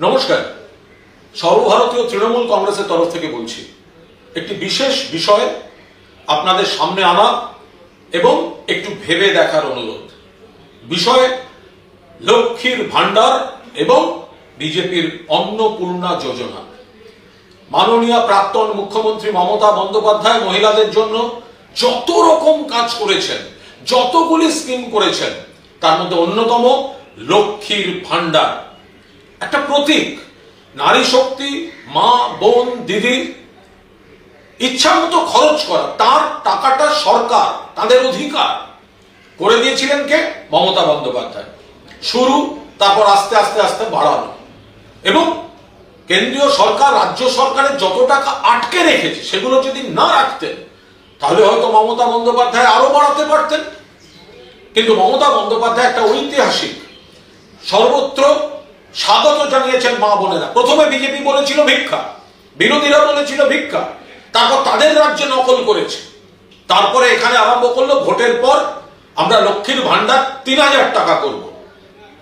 নমস্কার। সর্বভারতীয় তৃণমূল কংগ্রেসের তরফ থেকে বলছি, একটি বিশেষ বিষয় আপনাদের সামনে আনা এবং একটু ভেবে দেখার অনুরোধ। বিষয় লক্ষ্মীর ভান্ডার এবং বিজেপির অন্নপূর্ণা যোজনা। মাননীয় প্রাক্তন মুখ্যমন্ত্রী মমতা বন্দ্যোপাধ্যায় মহিলাদের জন্য যত রকম কাজ করেছেন, যতগুলি স্কিম করেছেন, তার মধ্যে অন্যতম লক্ষ্মীর ভান্ডার। একটা প্রতীক, নারী শক্তি, মা, বোন, দিদি ইচ্ছা মতো খরচ করা, তার টাকাটা সরকার, তাদের অধিকার করে দিয়েছিলেন কে? মমতা বন্দ্যোপাধ্যায়। শুরু, তারপর আস্তে আস্তে আস্তে বাড়ানো, এবং কেন্দ্রীয় সরকার রাজ্য সরকারের যত টাকা আটকে রেখেছে সেগুলো যদি না রাখতেন তাহলে হয়তো মমতা বন্দ্যোপাধ্যায় আরো বাড়াতে পারতেন। কিন্তু মমতা বন্দ্যোপাধ্যায় একটা ঐতিহাসিক, সর্বত্র স্বাগত জানিয়েছেন মা বোনেরা। প্রথমে বিজেপি বলেছিল ভিক্ষা, বিরোধীরা বলেছিল ভিক্ষা, তারপর তাদের রাজ্যে নকল করেছে, তারপরে এখানে আরম্ভ করলো ভোটের পর আমরা লক্ষ্মীর ভান্ডার ৩,০০০ টাকা করব।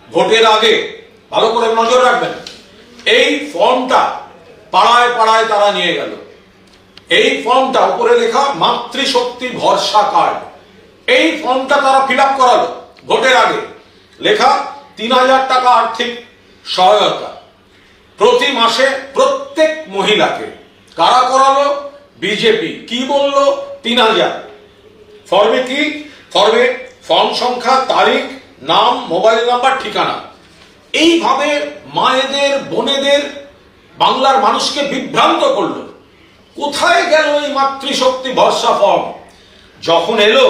ভোটের আগে ভালো করে নজর রাখবেন, এই ফর্মটা পাড়ায় পাড়ায় তারা নিয়ে গেল। এই ফর্মটা উপরে লেখা মাতৃশক্তি ভরসা কার্ড, এই ফর্মটা তারা ফিল আপ করালো ভোটের আগে। লেখা ৩,০০০ টাকা আর্থিক সহায়তা প্রতি মাসে প্রত্যেক মহিলাকে। কারা করালো? বিজেপি। কি বললো? ৩,০০০। ফর্মে কি? ফর্মে ফর্ম সংখ্যা, তারিখ, নাম, মোবাইল নাম্বার, ঠিকানা। এইভাবে মায়েদের, বোনেদের, বাংলার মানুষকে বিভ্রান্ত করলো। কোথায় গেল এই মাতৃশক্তি ভরসা ফর্ম? যখন এলো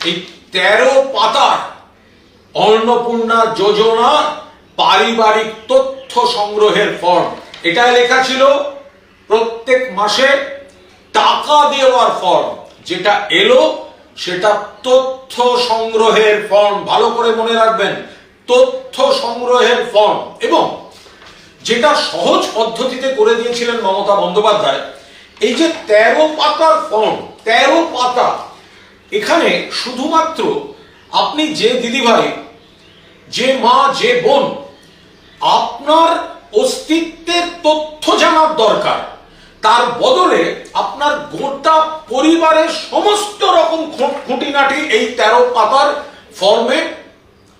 এই ১৩ পাতার অন্নপূর্ণা যোজনা পারিবারিক তথ্য সংগ্রহের ফর্ম, এটাই লেখা ছিল প্রত্যেক মাসে টাকা দেওয়ার ফর্ম। যেটা এলো সেটা তথ্য সংগ্রহের ফর্ম। ভালো করে মনে রাখবেন, তথ্য সংগ্রহের ফর্ম। এবং যেটা সহজ পদ্ধতিতে করে দিয়েছিলেন মমতা বন্দ্যোপাধ্যায়, এই যে ১৩ পাতার ফর্ম, ১৩ পাতা, এখানে শুধুমাত্র আপনি যে দিদিভাই, যে মা, যে বোন আপনার অস্তিত্বের তথ্য জানার দরকার, তার বদলে আপনার গোটা পরিবারের সমস্ত রকম খুঁটিনাটি এই ১৩ পাতার ফর্মে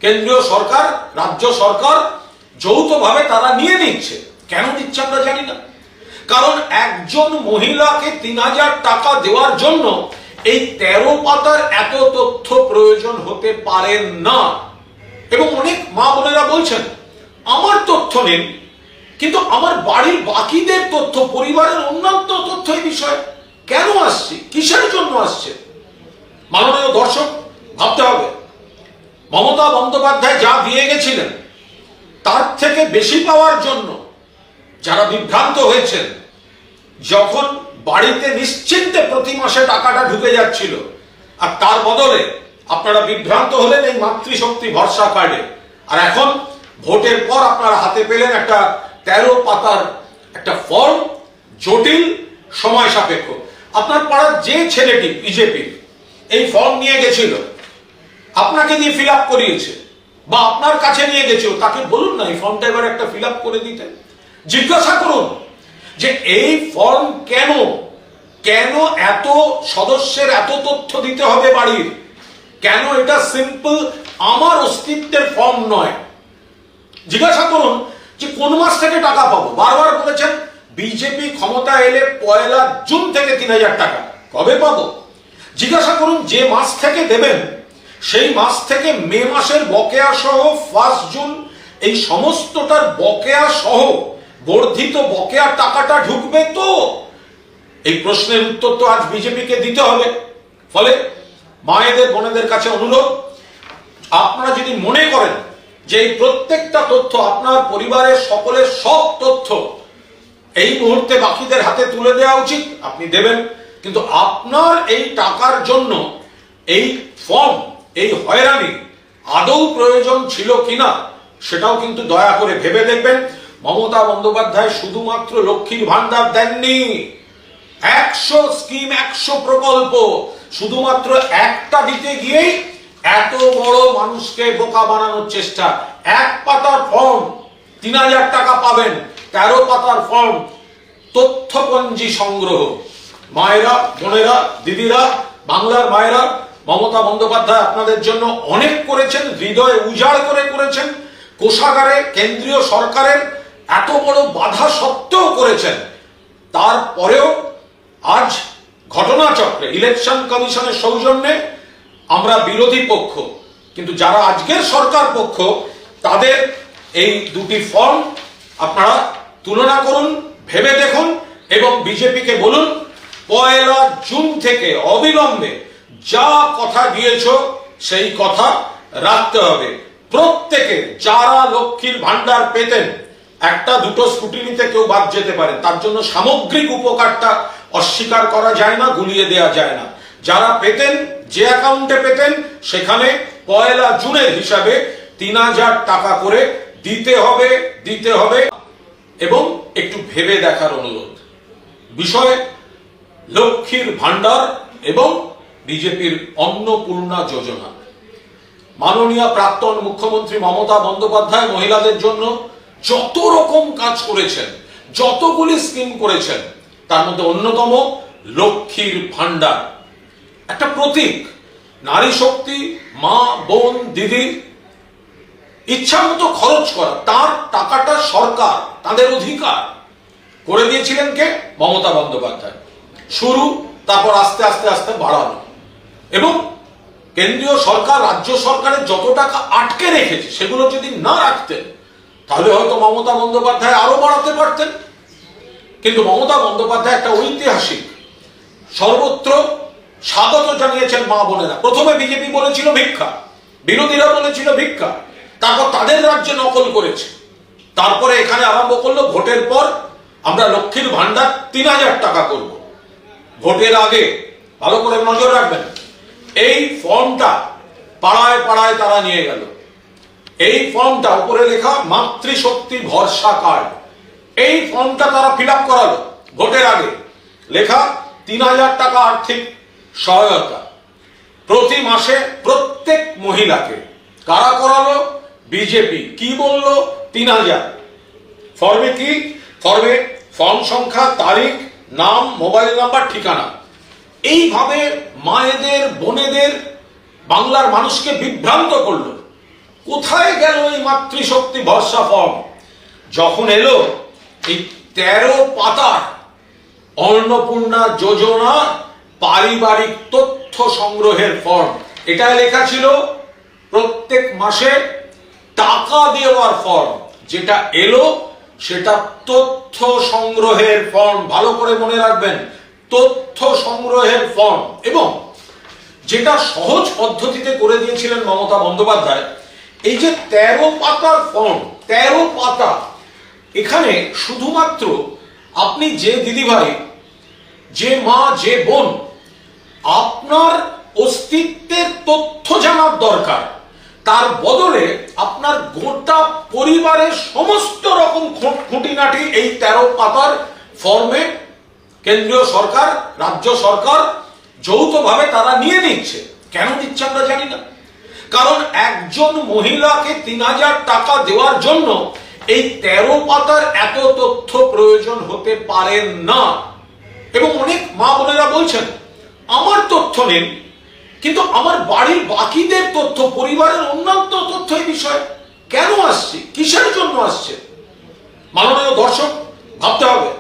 কেন্দ্রীয় সরকার, রাজ্য সরকার যৌথভাবে তারা নিয়ে নিচ্ছে। কেন নিচ্ছে আমরা জানি না, কারণ একজন মহিলাকে ৩,০০০ টাকা দেওয়ার জন্য এই ১৩ পাতার এত তথ্য প্রয়োজন হতে পারে না। এবং অনেক মা বোনেরা বলছেন, আমার তথ্য নেন, কিন্তু আমার বাড়ির বাকিদের তথ্য, পরিবারের অন্যান্য তথ্য এই বিষয়ে কেন আসছে, কিসের জন্য আসছে? মাননীয় দর্শক, ভাবতে হবে, মমতা বন্দ্যোপাধ্যায় যা দিয়ে গেছিলেন তার থেকে বেশি পাওয়ার জন্য যারা বিভ্রান্ত হয়েছেন, যখন বাড়িতে নিশ্চিন্তে প্রতি মাসে টাকাটা ঢুকে যাচ্ছিল, আর তার বদলে আপনারা বিভ্রান্ত হলেন এই মাতৃশক্তি ভরসা কার্ডে। আর এখন ভোটের পর আপনারা হাতে পেলেন একটা ১৩ পাতার একটা ফর্ম, জটিল, সময় সাপেক্ষ। আপনার পাড়ার যে ছেলেটি বিজেপি এই ফর্ম নিয়ে গেছিল, আপনাকে দিয়ে ফিল আপ করিয়েছে, বা আপনার কাছে নিয়ে গেছিল, তাকে বলুন না এই ফর্মটা এবার একটা ফিল আপ করে দিতে। জিজ্ঞাসা করুন যে এই ফর্ম কেন, কেন এত সদস্যের এত তথ্য দিতে হবে বাড়ির? কেন এটা সিম্পল আমার অস্তিত্বের ফর্ম নয়? জিজ্ঞাসা করুন যে কোন মাস থেকে টাকা পাবো। বারবার বলেছেন বিজেপি ক্ষমতা এলে ১ জুন থেকে ৩,০০০ টাকা, কবে পাবো? জিজ্ঞাসা করুন যে মাস থেকে দেবেন সেই মাস থেকে মে মাসের বকেয়া সহ 1 জুন এই সমস্তটার বকেয়া সহ বর্ধিত বকেয়া টাকাটা ঢুকবে তো? এই প্রশ্নের উত্তর তো আজ বিজেপিকে দিতে হবে। ফলে মায়েদের, বোনেদের কাছে অনুরোধ, আপনারা যদি মনে করেন যে এই প্রত্যেকটা তথ্য আপনার পরিবারের সকলের সব তথ্য এই মুহূর্তে বাকিদের হাতে তুলে দেওয়া উচিত, আপনি দেবেন। কিন্তু আপনার এই টাকার জন্য এই ফর্ম, এই হয়রানি আদৌ প্রয়োজন ছিল কিনা সেটাও কিন্তু দয়া করে ভেবে দেখবেন। মমতা বন্দ্যোপাধ্যায় শুধুমাত্র লক্ষ্মীর ভান্ডার দেননি, ১০০ স্কিম, ১০০ প্রকল্প, শুধুমাত্র একটা দিতে গিয়েই এত বড় মানুষকে বোকা বানানোর চেষ্টা। ১ পাতার ফর্ম ৩,০০০ টাকা পাবেন। ১৩ পাতার ফর্ম, তথ্যপঞ্জি সংগ্রহ। মায়েরা, বোনেরা, দিদিরা, বাংলার মায়েরা, মমতা বন্দ্যোপাধ্যায় আপনাদের জন্য অনেক করেছেন, হৃদয় উজাড় করে করেছেন। কোষাগারে কেন্দ্রীয় সরকারের এত বড় বাধা সত্ত্বেও করেছেন। তারপরেও আজ ঘটনাচক্রে ইলেকশন কমিশনের সৌজন্যে আমরা বিরোধী পক্ষ, কিন্তু যারা আজকের সরকার পক্ষ, তাদের এই দুটি ফর্ম আপনারা তুলনা করুন, ভেবে দেখুন এবং বিজেপিকে বলুন ১ জুন থেকে অবিলম্বে যা কথা দিয়েছ সেই কথা রাখতে হবে। প্রত্যেকে যারা লক্ষ্মীর ভান্ডার পেতেন, একটা দুটো স্কুটিনিতে কেউ বাদ যেতে পারে, তার জন্য সামগ্রিক উপকারটা অস্বীকার করা যায় না, গুলিয়ে দেওয়া যায় না। যারা পেতেন, যে অ্যাকাউন্টে পেতেন, সেখানে ১ জুনের হিসাবে ৩,০০০ টাকা করে দিতে হবে এবং একটু ভেবে দেখার অনুরোধ। বিষয় লক্ষ্মীর ভান্ডার এবং বিজেপির অন্নপূর্ণা যোজনা। মাননীয় প্রাক্তন মুখ্যমন্ত্রী মমতা বন্দ্যোপাধ্যায় মহিলাদের জন্য যত রকম কাজ করেছেন, যতগুলি স্কিম করেছেন, তার মধ্যে অন্যতম লক্ষ্মীর ভান্ডার। একটা প্রতীক, নারী শক্তি, মা, বোন, দিদি ইচ্ছা মতো খরচ করা, তার টাকাটা সরকার, তাদের অধিকার করে দিয়েছিলেন কে? মমতা বন্দ্যোপাধ্যায়। শুরু, তারপর আস্তে আস্তে আস্তে বাড়ানো। এবং কেন্দ্রীয় সরকার, রাজ্য সরকারের যত টাকা আটকে রেখেছে, সেগুলো যদি না রাখতেন, তাহলে হয়তো মমতা বন্দ্যোপাধ্যায় আরো বাড়াতে পারতেন। কিন্তু মমতা বন্দ্যোপাধ্যায় একটা ঐতিহাসিক, সর্বত্র স্বাগত জানিয়েছেন মা বোনেরা। প্রথমে বিজেপি বলেছিল ভিক্ষা, বিরোধীরা বলেছিল ভিক্ষা, তারপর তাদের রাজ্যে নকল করেছে, তারপরে এখানে আরম্ভ করলো ভোটের পর আমরা লক্ষ্মীর ভান্ডার ৩,০০০ টাকা করব। ভোটের আগে ভালো করে নজর রাখবেন, এই ফর্মটা পাড়ায় পাড়ায় তারা নিয়ে গেল। এই ফর্মটা উপরে লেখা মাতৃশক্তি ভরসা কার্ড, এই ফর্মটা তারা ফিল আপ করালো। ভোটের আগে লেখা ৩,০০০ টাকা আর্থিক সহায়তা প্রতি মাসে প্রত্যেক মহিলাকে। কারা করালো? বিজেপি। কি বললো? ৩,০০০। ফর্মে কি? ফর্মে ফর্ম সংখ্যা, তারিখ, নাম, মোবাইল নাম্বার, ঠিকানা। এইভাবে মায়েদের, বোনেদের, বাংলার মানুষকে বিভ্রান্ত করলো। কোথায় গেল এই মাতৃশক্তি ভরসা ফর্ম? যখন এলো এই ১৩ পাতার অন্নপূর্ণা যোজনা পারিবারিক তথ্য সংগ্রহের ফর্ম, এটা লেখা ছিল প্রত্যেক মাসে টাকা দেওয়ার ফর্ম। যেটা এলো সেটা তথ্য সংগ্রহের ফর্ম। ভালো করে মনে রাখবেন, তথ্য সংগ্রহের ফর্ম। এবং যেটা সহজ পদ্ধতিতে করে দিয়েছিলেন মমতা বন্দ্যোপাধ্যায়, এই যে ১৩ পাতার ফর্ম, ১৩ পাতা, এখানে শুধুমাত্র আপনি যে দিদিভাই, যে মা, যে বোন, আপনার অস্তিত্বের তথ্য জানার দরকার, তার বদলে আপনার গোটা পরিবারের সমস্ত রকম খুঁটিনাটি এই ১৩ পাতার ফর্মে কেন্দ্রীয় সরকার, রাজ্য সরকার যৌথভাবে তারা নিয়ে নিচ্ছে। কেন নিচ্ছে আমরা জানি না, কারণ একজন মহিলাকে ৩,০০০ টাকা দেওয়ার জন্য এই ১৩ পাতার এত তথ্য প্রয়োজন হতে পারে না। এবং অনেক মা বোনেরা বলছেন আমার তথ্য নেন, কিন্তু আমার বাড়ির বাকিদের তথ্য, পরিবারের অন্যান্য তথ্য এই বিষয়ে কেন আসছে, কিসের জন্য আসছে? মাননীয় দর্শক, ভাবতে হবে,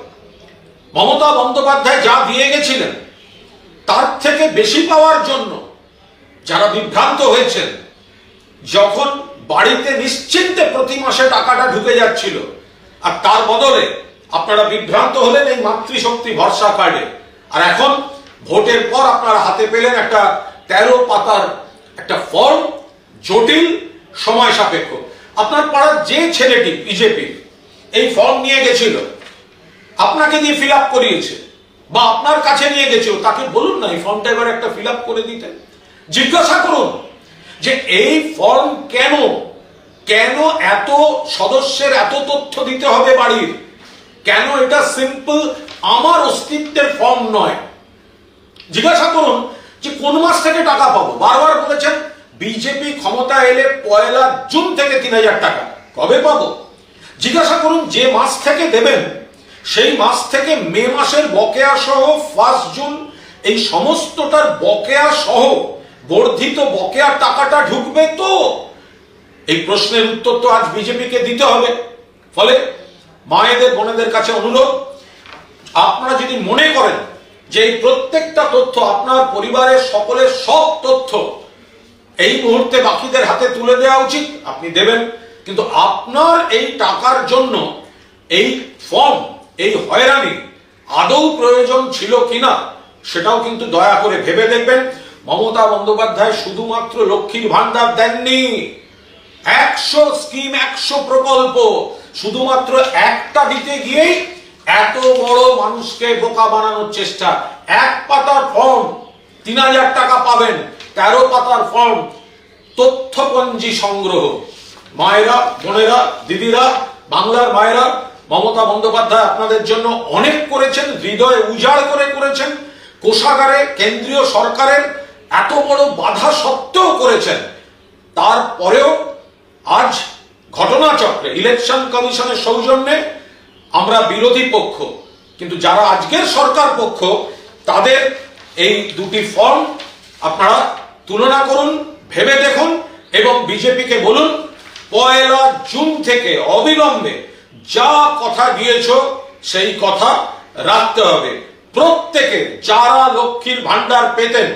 মমতা বন্দ্যোপাধ্যায় যা দিয়ে গেছিলেন তার থেকে বেশি পাওয়ার জন্য যারা বিভ্রান্ত হয়েছেন, যখন বাড়িতে নিশ্চিন্তে প্রতি মাসে টাকাটা ঢুকে যাচ্ছিল, আর তার বদলে আপনারা বিভ্রান্ত হলেন এই মাতৃশক্তি ভরসা কার্ডে। আর এখন ভোটের পর আপনারা হাতে পেলেন একটা ১৩ পাতার একটা ফর্ম, জটিল, সময় সাপেক্ষ। আপনার পাড়ার যে ছেলেটি বিজেপি এই ফর্ম নিয়ে গেছিল, আপনাকে দিয়ে ফিল আপ করিয়েছে, বা আপনার কাছে নিয়ে গেছিল, তাকে বলুন না এই ফর্মটা এবার একটা ফিল আপ করে দিতে। জিজ্ঞাসা করুন যে এই ফর্ম কেন এত সদস্যের এত তথ্য দিতে হবে বাড়ির, কেন এটা সিম্পল আমার অস্তিত্বের ফর্ম নয়। জিজ্ঞাসা করুন যে কোন মাস থেকে টাকা পাবো। বারবার বলেছেন বিজেপি ক্ষমতা এলে ১ জুন থেকে ৩,০০০ টাকা। কবে পাবো? জিজ্ঞাসা করুন যে মাস থেকে দেবেন সেই মাস থেকে মে মাসের বকেয়া সহ 1 জুন এই সমস্তটার বকেয়া সহ বর্ধিত বকেয়া টাকাটা ঢুকবে তো? এই প্রশ্নের উত্তর তো আজ বিজেপিকে দিতে হবে। ফলে মায়েদের বোনেদের কাছে অনুরোধ, আপনারা যদি মনে করেন যে এই প্রত্যেকটা তথ্য আপনার পরিবারের সকলের সব তথ্য এই মুহূর্তে বাকিদের হাতে তুলে দেওয়া উচিত, আপনি দেবেন। কিন্তু আপনার এই টাকার জন্য এই ফর্ম, এই হয়রানি আদৌ প্রয়োজন ছিল কিনা সেটাও কিন্তু দয়া করে ভেবে দেখবেন। মমতা বন্দ্যোপাধ্যায় শুধুমাত্র লক্ষ্মীর ভান্ডার দেননি, 100 স্কিম, 100 প্রকল্প, শুধুমাত্র একটা দিতে গিয়েই এত বড় মানুষকে বোকা বানানোর চেষ্টা। 1 পাতার ফর্ম 3000 টাকা পাবেন, 13 পাতার ফর্ম তথ্যপঞ্জি সংগ্রহ। মায়েরা, বোনেরা, দিদিরা, বাংলার মায়েরা, মমতা বন্দ্যোপাধ্যায় আপনাদের জন্য অনেক করেছেন, হৃদয় উজাড় করে করেছেন। কোষাগারে কেন্দ্রীয় সরকারের এত বড় বাধা সত্ত্বেও করেছেন। তারপরেও আজ ঘটনাচক্রে ইলেকশন কমিশনের সৌজন্যে আমরা বিরোধী পক্ষ, কিন্তু যারা আজকের সরকার পক্ষ, তাদের এই দুটি ফর্ম আপনারা তুলনা করুন, ভেবে দেখুন এবং বিজেপিকে বলুন 1 জুন থেকে অবিলম্বে যা কথা দিয়েছ সেই কথা রাখতে হবে। প্রত্যেকে যারা লক্ষ্মীর ভান্ডার পেতেন,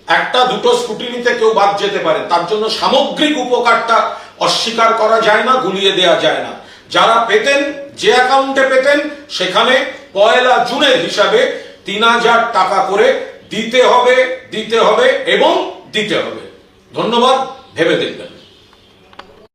1-2 স্কুটিনিতে কেউ বাদ যেতে পারে, তার জন্য সামগ্রিক উপকারটা অস্বীকার করা যায় না, গুলিয়ে দেওয়া যায় না। যারা পেতেন, যে অ্যাকাউন্টে পেতেন, সেখানে 1 জুনের হিসাবে 3000 টাকা করে দিতে হবে এবং দিতে হবে। ধন্যবাদ, ভেবে দেখবেন।